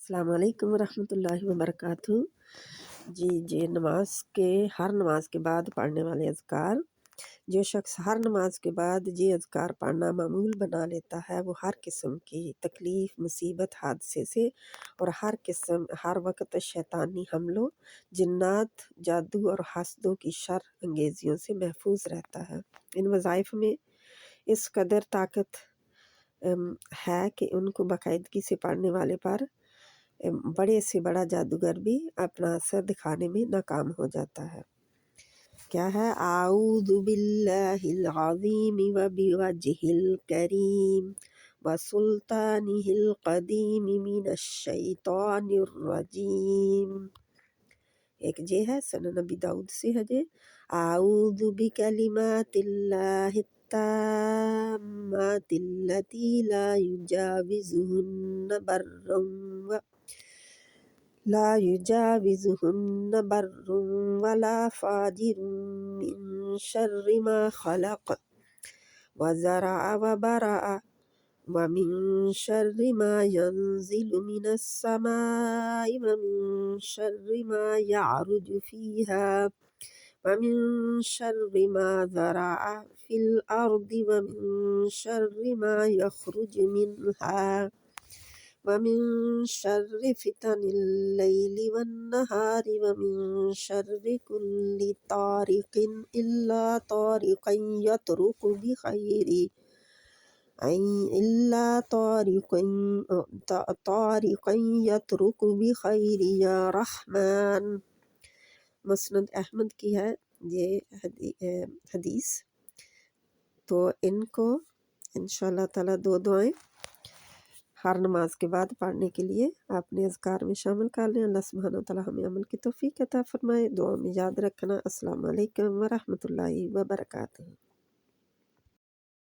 السلام علیکم ورحمۃ اللہ وبرکاتہ۔ جی ہر نماز کے بعد پڑھنے والے اذکار، جو شخص ہر نماز کے بعد یہ اذکار پڑھنا معمول بنا لیتا ہے وہ ہر قسم کی تکلیف، مصیبت، حادثے سے اور ہر وقت شیطانی حملوں، جنات، جادو اور حسدوں کی شر انگیزیوں سے محفوظ رہتا ہے۔ ان وظائف میں اس قدر طاقت ہے کہ ان کو باقاعدگی سے پڑھنے والے پر بڑے سے بڑا جادوگر بھی اپنا اثر دکھانے میں ناکام ہو جاتا ہے۔ کیا ہے؟ اعوذ باللہ العظیم وبوجہ الکریم وسلطانہ القدیم من الشیطان الرجیم۔ ایک یہ ہے سنن نبی داؤد سے ہے جے اعوذ بکلمات اللہ التامات اللاتی لا يجاوزهن بر ولا فاجر من شر ما خلق وزرع وبرع ومن شر ما ينزل من السماء ومن شر ما يعرج فيها ومن شر ما ذرع في الأرض ومن شر ما يخرج منها ومن شر فتن الليل والنهار ومن شر كل طارق إلا طارقا يطرق بخير يا رحمن۔ مسند احمد کی ہے یہ حدیث۔ تو ان کو انشاءاللہ تعالیٰ 2 دعائیں ہر نماز کے بعد پڑھنے کے لیے اپنے اذکار میں شامل کر لیں۔ اللہ سبحانہ وتعالیٰ ہمیں عمل کی توفیق عطا فرمائے۔ دعا میں یاد رکھنا۔ السلام علیکم ورحمۃ اللہ وبرکاتہ۔